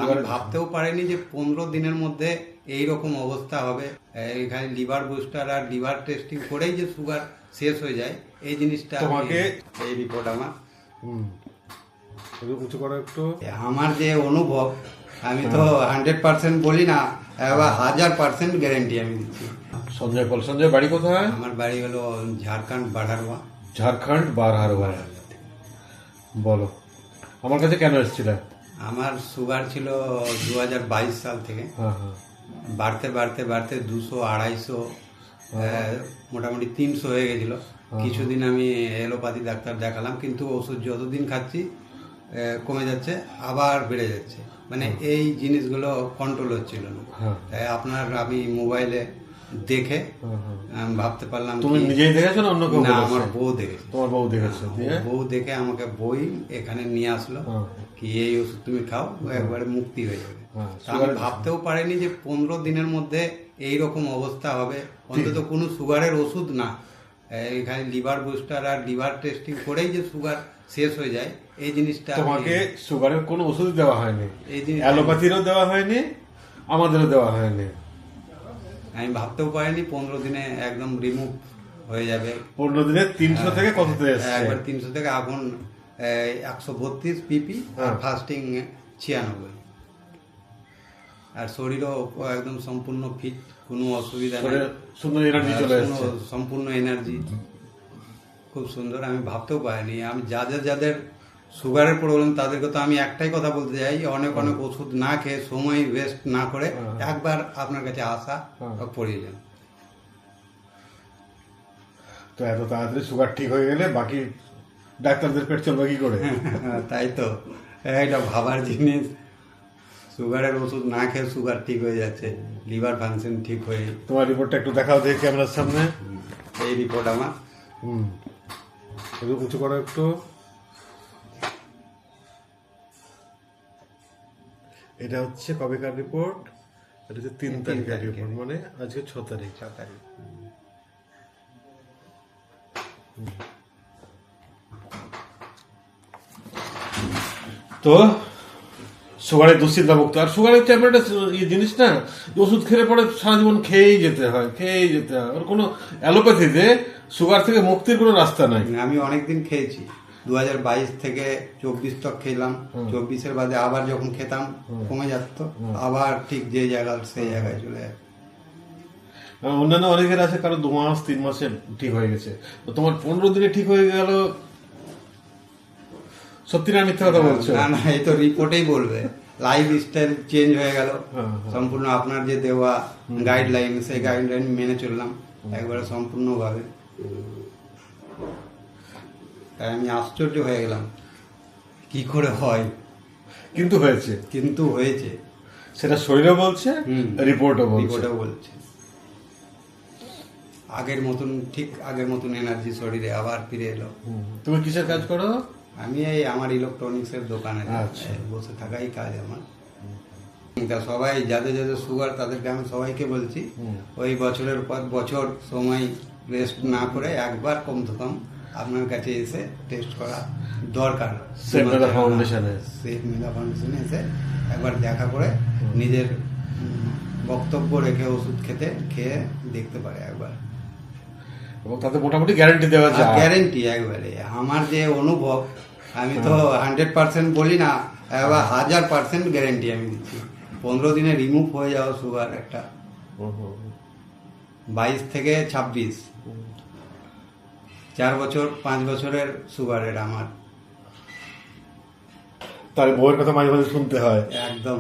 আমি ভাবতেও পারিনি যে 15 দিনের মধ্যে এই রকম অবস্থা হবে। এখানে লিভার বুস্টার আর লিভার টেস্টিং করেই যে সুগার শেষ হয়ে যায় এই জিনিসটা তোমাকে এই রিপোর্ট আমার উঁচু করো একটু। আমার যে অনুভব আমি তো 100% বলি না, এবার 1000% গ্যারেন্টি আমি দিচ্ছি। সঞ্জয় পল, সঞ্জয় বাড়ি কোথায়? আমার বাড়ি হলো ঝাড়খণ্ড বাড়ারোয়া। ঝাড়খণ্ড বারহারোয়া। বলো আমার কাছে কেন এসেছিলে? আমার সুগার ছিল 2022 সাল থেকে, হ্যাঁ হ্যাঁ বাড়তে বাড়তে বাড়তে 200 250 মোটামুটি 300 হয়ে গেছিল। কিছুদিন আমি এলোপ্যাথি ডাক্তার দেখালাম, কিন্তু ওষুধ যতদিন খাচ্ছি কমে যাচ্ছে, আবার বেড়ে যাচ্ছে। মানে এই জিনিসগুলো কন্ট্রোল হচ্ছিল না। তাই আপনার আমি মোবাইলে দেখে আমি ভাবতে পারলাম। তুমি নিজেই দেখেছো না অন্য কেউ? না, আমার বউ দেখেছে। তোমার বউ দেখেছে? বউ দেখে আমাকে বই এখানে নিয়ে আসলো, কি এই ওষুধ তুমি খাও, একবারে মুক্তি হয়ে যাবে। আমি ভাবতেও পারিনি যে 15 দিনের মধ্যে এই রকম অবস্থা হবে। অন্তত কোনো সুগারের ওষুধ না, এখানে লিভার বুস্টার আর লিভার টেস্টিং করেই যে সুগার শেষ হয়ে যায় এই জিনিসটা। তোমাকে সুগারের কোনো ওষুধ দেওয়া হয়নি, এই জিনিস অ্যালোপ্যাথিরও দেওয়া হয়নি, আমাদেরও দেওয়া হয়নি। আমি ভাবতেও পারিনি 15 দিনে একদম রিমুভ হয়ে যাবে। 15 দিনে 300 থেকে কততে এসছে? একবার 300 থেকে এখন 132 পিপি, আর ফাস্টিং 96। আর শরীরও একদম সম্পূর্ণ ফিট, কোনো অসুবিধা নেই, সুন্দর এনার্জি চলে এসেছে, সম্পূর্ণ এনার্জি, খুব সুন্দর। আমি ভাবতেও পারিনি। আমি যাদের সুগারের প্রবলেম তাদেরকে তো আমি একটাই কথা বলতে চাই, অনেক অনেক ওষুধ না খেয়ে সময় ওয়েস্ট না করে একবার আপনার কাছে আসা প্রয়োজন। তো এত তাড়াতাড়ি সুগার ঠিক হয়ে গেলে বাকি ডাক্তারদের পেট চলবে কি করে? তাই তো, এটা ভাবার জিনিস। সুগারের ওষুধ না খেয়ে সুগার ঠিক হয়ে যাচ্ছে, লিভার ফাংশন ঠিক হয়ে। তোমার রিপোর্টটা একটু দেখাও দেখি ক্যামেরার সামনে। এই রিপোর্ট আমার। উঁচু করো একটু। এটা হচ্ছে কবেকার রিপোর্ট? এটা হচ্ছে 3 তারিখের রিপোর্ট, মানে আজকে 6 তারিখ। তো সুগারের দুশ্চিন্তা মুক্ত। আর সুগারের ট্যাবলেট জিনিস না, ওষুধ খেলে পরে সারা জীবন খেয়েই যেতে হয়। ওর কোনো অ্যালোপ্যাথিতে সুগার থেকে মুক্তির কোনো রাস্তা নাই। আমি অনেকদিন খেয়েছি, 2022 থেকে 24 তক খেলাম। 24-এর বাদে আবার যখন খেতাম কমে যাচ্ছে, আবার ঠিক যে জায়গায় সেই জায়গায় চলে যায়। অন্যান্য অনেকের আছে কারো 2 মাস 3 মাসে ঠিক হয়ে গেছে, তো তোমার 15 দিনে ঠিক হয়ে গেল। সত্যি না মিথ্যা কথা বলছো? না, এই তো রিপোর্টেই বলবে। লাইফ স্টাইল চেঞ্জ হয়ে গেল সম্পূর্ণ। আপনার যে দেওয়া গাইডলাইন, সেই গাইডলাইন মেনে চললাম একবারে সম্পূর্ণভাবে। তাই আমি আশ্চর্য হয়ে গেলাম কি করে হয়, কিন্তু হয়েছে। সেটা শরীরও বলছে, রিপোর্টও বলছে। আগের মতন এনার্জি শরীরে আবার ফিরে এলো। তুমি কিসের কাজ করো? আমি এই আমার ইলেকট্রনিক্সের দোকানে বসে থাকাই কাজ আমার। সবাই যাদের সুগার তাদেরকে আমি সবাইকে বলছি, ওই বছরের পর বছর সময় রেস্ট না করে একবার কমসে কম আপনার কাছে এসে টেস্ট করা দরকার। সেফ মেধা ফাউন্ডেশনে এসে একবার দেখা করে নিজের বক্তব্য রেখে ওষুধ খেয়ে দেখতে পারে একবার, এবং তাতে মোটামুটি গ্যারান্টি দেওয়া যায়। গ্যারান্টি একবারে। আমার যে অনুভব আমি তো 100% বলি না, এবার 1000% গ্যারান্টি আমি দিচ্ছি। 15 দিনে রিমুভ হয়ে যাওয়া সুগার একটা। 22 থেকে 26, 4 বছর 5 বছরের সুগারের আমার। তার বউয়ের কথা মাঝে মাঝে শুনতে হয় একদম।